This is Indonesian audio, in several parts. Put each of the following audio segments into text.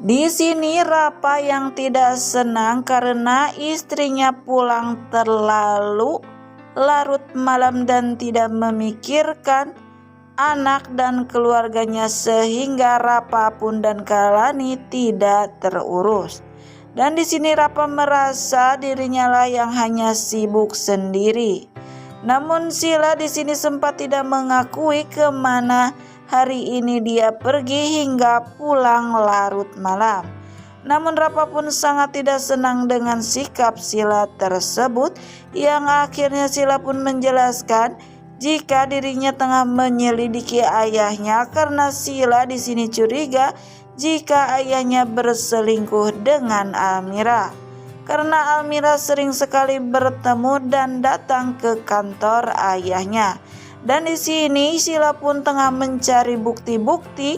Di sini Rapa yang tidak senang karena istrinya pulang terlalu larut malam dan tidak memikirkan anak dan keluarganya, sehingga Rapa pun dan Kalani tidak terurus. Dan di sini Rapa merasa dirinya lah yang hanya sibuk sendiri. Namun Sila di sini sempat tidak mengakui kemana hari ini dia pergi hingga pulang larut malam. Namun Rapa pun sangat tidak senang dengan sikap Sila tersebut, yang akhirnya Sila pun menjelaskan jika dirinya tengah menyelidiki ayahnya karena Sila di sini curiga jika ayahnya berselingkuh dengan Almira. Karena Almira sering sekali bertemu dan datang ke kantor ayahnya. Dan di sini Sila pun tengah mencari bukti-bukti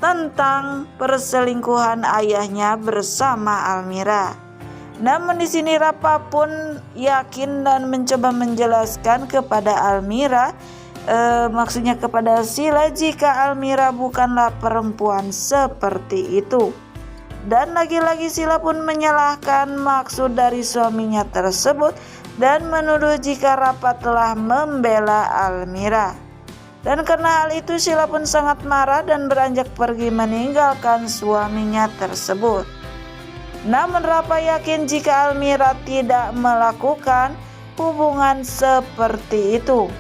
tentang perselingkuhan ayahnya bersama Almira. Namun di sini Rapa pun yakin dan mencoba menjelaskan kepada Almira, maksudnya kepada Sila, jika Almira bukanlah perempuan seperti itu. Dan lagi-lagi Sila pun menyalahkan maksud dari suaminya tersebut dan menuduh jika Rapa telah membela Almira. Dan karena hal itu Sila pun sangat marah dan beranjak pergi meninggalkan suaminya tersebut. Namun Rapa yakin jika Almira tidak melakukan hubungan seperti itu.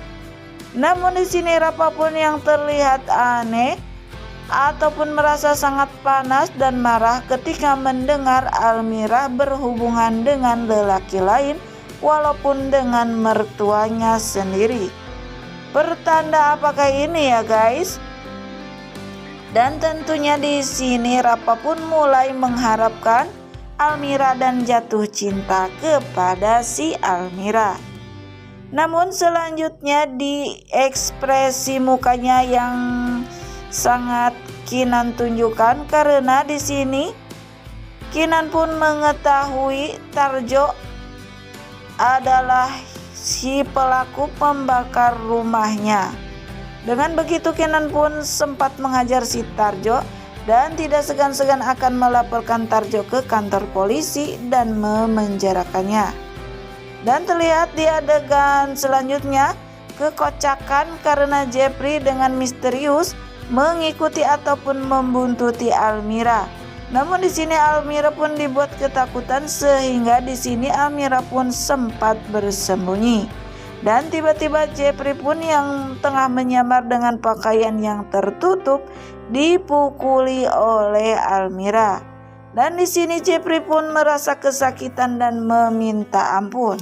Namun di sini Rapa pun yang terlihat aneh ataupun merasa sangat panas dan marah ketika mendengar Almira berhubungan dengan lelaki lain walaupun dengan mertuanya sendiri. Pertanda apakah ini ya guys? Dan tentunya di sini Rapa pun mulai mengharapkan Almira dan jatuh cinta kepada si Almira. Namun selanjutnya di ekspresi mukanya yang sangat Kinan tunjukkan, karena di sini Kinan pun mengetahui Tarjo adalah si pelaku pembakar rumahnya. Dengan begitu Kinan pun sempat menghajar si Tarjo dan tidak segan-segan akan melaporkan Tarjo ke kantor polisi dan memenjarakannya. Dan terlihat di adegan selanjutnya kekocakan karena Jeffrey dengan misterius mengikuti ataupun membuntuti Almira. Namun di sini Almira pun dibuat ketakutan sehingga di sini Almira pun sempat bersembunyi. Dan tiba-tiba Jeffrey pun yang tengah menyamar dengan pakaian yang tertutup dipukuli oleh Almira. Dan di sini Jeffrey pun merasa kesakitan dan meminta ampun.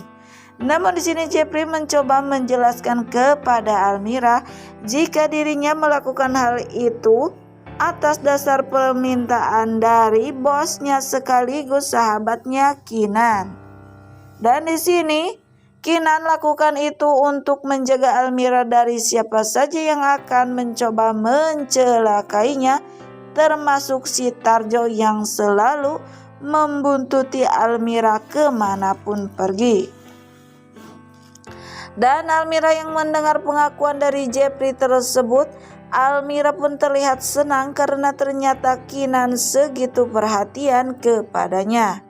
Namun di sini Jeffrey mencoba menjelaskan kepada Almira jika dirinya melakukan hal itu atas dasar permintaan dari bosnya sekaligus sahabatnya Kinan. Dan di sini Kinan lakukan itu untuk menjaga Almira dari siapa saja yang akan mencoba mencelakainya, termasuk si Tarjo yang selalu membuntuti Almira kemanapun pergi. Dan Almira yang mendengar pengakuan dari Jeffrey tersebut, Almira pun terlihat senang karena ternyata Kinan segitu perhatian kepadanya.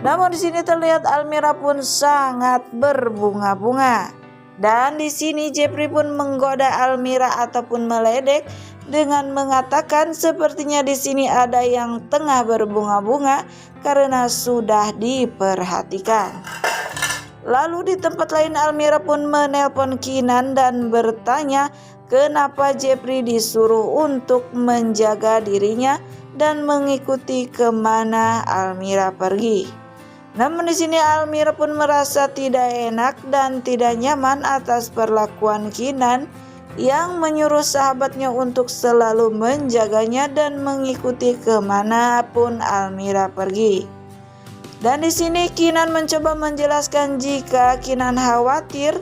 Namun di sini terlihat Almira pun sangat berbunga-bunga. Dan di sini Jeffrey pun menggoda Almira ataupun meledek dengan mengatakan sepertinya di sini ada yang tengah berbunga-bunga karena sudah diperhatikan. Lalu di tempat lain Almira pun menelpon Kinan dan bertanya kenapa Jeffrey disuruh untuk menjaga dirinya dan mengikuti kemana Almira pergi. Namun di sini Almira pun merasa tidak enak dan tidak nyaman atas perlakuan Kinan yang menyuruh sahabatnya untuk selalu menjaganya dan mengikuti kemanapun Almira pergi. Dan di sini Kinan mencoba menjelaskan jika Kinan khawatir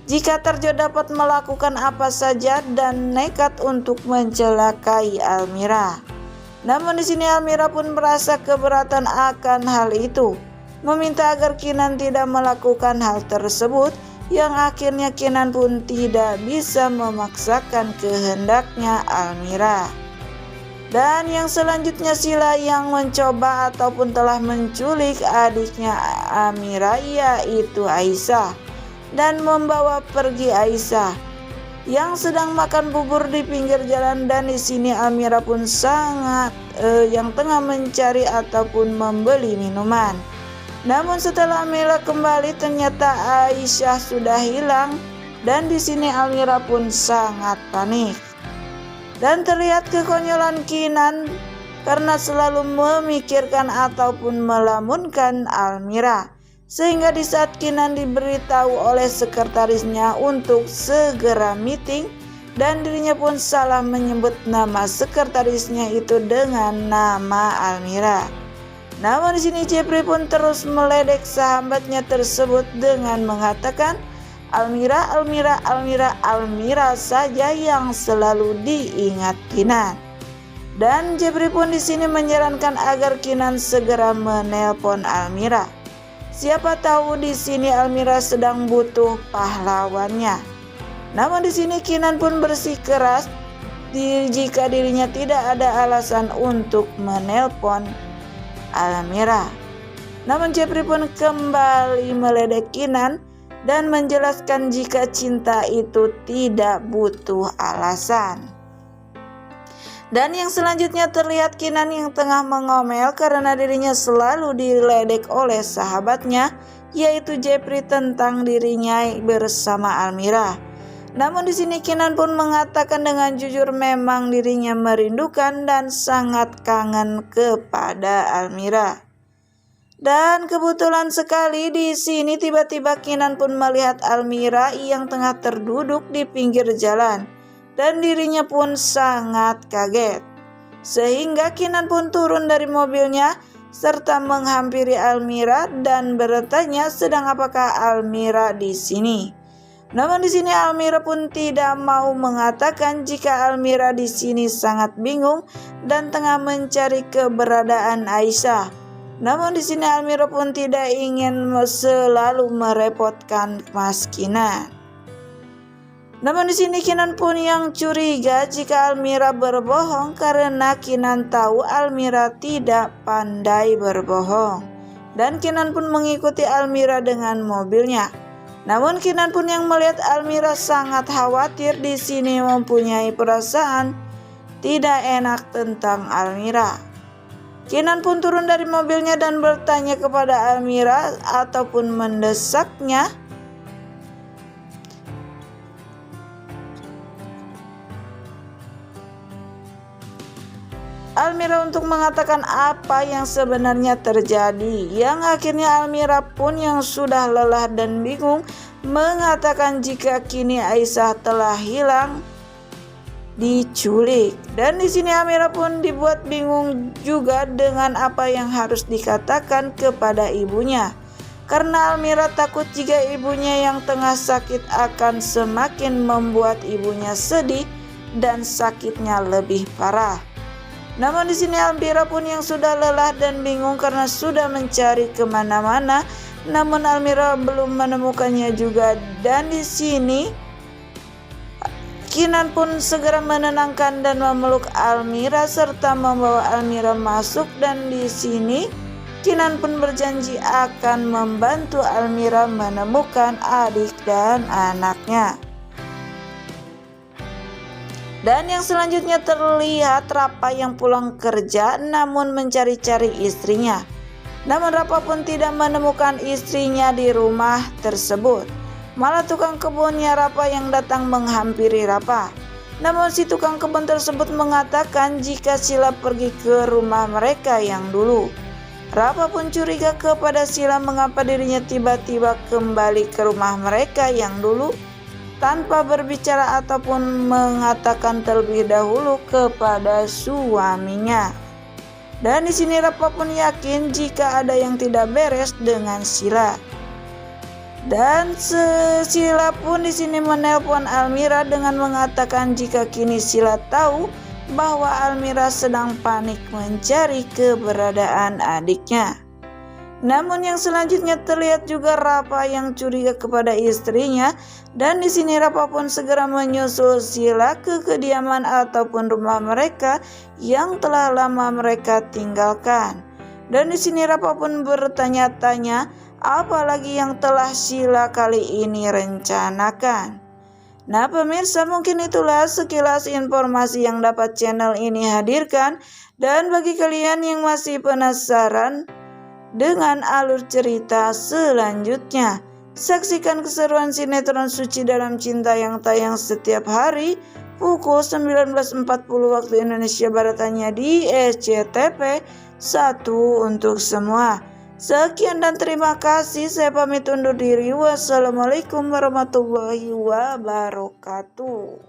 jika Tarjo dapat melakukan apa saja dan nekat untuk mencelakai Almira. Namun di sini Almira pun merasa keberatan akan hal itu, meminta agar Kinan tidak melakukan hal tersebut, yang akhirnya Kinan pun tidak bisa memaksakan kehendaknya Almira. Dan yang selanjutnya Sila yang mencoba ataupun telah menculik adiknya Amira, yaitu Aisyah, dan membawa pergi Aisyah yang sedang makan bubur di pinggir jalan. Dan di sini Amira pun yang tengah mencari ataupun membeli minuman. Namun setelah Amira kembali, ternyata Aisyah sudah hilang, dan di sini Amira pun sangat panik. Dan terlihat kekonyolan Kinan karena selalu memikirkan ataupun melamunkan Almira. Sehingga di saat Kinan diberitahu oleh sekretarisnya untuk segera meeting, dan dirinya pun salah menyebut nama sekretarisnya itu dengan nama Almira. Namun di sini Jeffrey pun terus meledek sahabatnya tersebut dengan mengatakan, Almira, Almira, Almira, Almira saja yang selalu diingat Kinan. Dan Jeffrey pun di sini menyarankan agar Kinan segera menelpon Almira. Siapa tahu di sini Almira sedang butuh pahlawannya. Namun di sini Kinan pun bersikeras jika dirinya tidak ada alasan untuk menelpon Almira. Namun Jeffrey pun kembali meledek Kinan dan menjelaskan jika cinta itu tidak butuh alasan. Dan yang selanjutnya terlihat Kinan yang tengah mengomel karena dirinya selalu diledek oleh sahabatnya, yaitu Jeffrey, tentang dirinya bersama Almira. Namun di sini Kinan pun mengatakan dengan jujur memang dirinya merindukan dan sangat kangen kepada Almira. Dan kebetulan sekali di sini tiba-tiba Kinan pun melihat Almira yang tengah terduduk di pinggir jalan, dan dirinya pun sangat kaget. Sehingga Kinan pun turun dari mobilnya serta menghampiri Almira dan bertanya sedang apakah Almira di sini. Namun di sini Almira pun tidak mau mengatakan jika Almira di sini sangat bingung dan tengah mencari keberadaan Aisyah. Namun di sini Almira pun tidak ingin selalu merepotkan Mas Kinan. Namun di sini Kinan pun yang curiga jika Almira berbohong karena Kinan tahu Almira tidak pandai berbohong. Dan Kinan pun mengikuti Almira dengan mobilnya. Namun Kinan pun yang melihat Almira sangat khawatir di sini mempunyai perasaan tidak enak tentang Almira. Kinan pun turun dari mobilnya dan bertanya kepada Almira ataupun mendesaknya. Almira untuk mengatakan apa yang sebenarnya terjadi, yang akhirnya Almira pun yang sudah lelah dan bingung mengatakan jika kini Aisyah telah hilang, diculik. Dan di sini Almira pun dibuat bingung juga dengan apa yang harus dikatakan kepada ibunya, karena Almira takut jika ibunya yang tengah sakit akan semakin membuat ibunya sedih dan sakitnya lebih parah. Namun di sini Almira pun yang sudah lelah dan bingung karena sudah mencari kemana-mana, namun Almira belum menemukannya juga. Dan di sini Kinan pun segera menenangkan dan memeluk Almira serta membawa Almira masuk. Dan di sini Kinan pun berjanji akan membantu Almira menemukan adik dan anaknya. Dan yang selanjutnya terlihat Rapa yang pulang kerja namun mencari-cari istrinya. Namun Rapa pun tidak menemukan istrinya di rumah tersebut. Malah tukang kebunnya Rapa yang datang menghampiri Rapa. Namun si tukang kebun tersebut mengatakan jika Sila pergi ke rumah mereka yang dulu. Rapa pun curiga kepada Sila mengapa dirinya tiba-tiba kembali ke rumah mereka yang dulu tanpa berbicara ataupun mengatakan terlebih dahulu kepada suaminya. Dan di sini Rapa pun yakin jika ada yang tidak beres dengan Sila. Dan Sila pun di sini menelpon Almira dengan mengatakan jika kini Sila tahu bahwa Almira sedang panik mencari keberadaan adiknya. Namun yang selanjutnya terlihat juga Rapa yang curiga kepada istrinya, dan di sini Rapa pun segera menyusul Sila ke kediaman ataupun rumah mereka yang telah lama mereka tinggalkan. Dan di sini Rapa pun bertanya-tanya apalagi yang telah Sila kali ini rencanakan. Nah pemirsa, mungkin itulah sekilas informasi yang dapat channel ini hadirkan. Dan bagi kalian yang masih penasaran dengan alur cerita selanjutnya, saksikan keseruan sinetron Suci Dalam Cinta yang tayang setiap hari pukul 19.40 waktu Indonesia Barat hanya di SCTV 1 untuk semua. Sekian dan terima kasih. Saya pamit undur diri. Wassalamualaikum warahmatullahi wabarakatuh.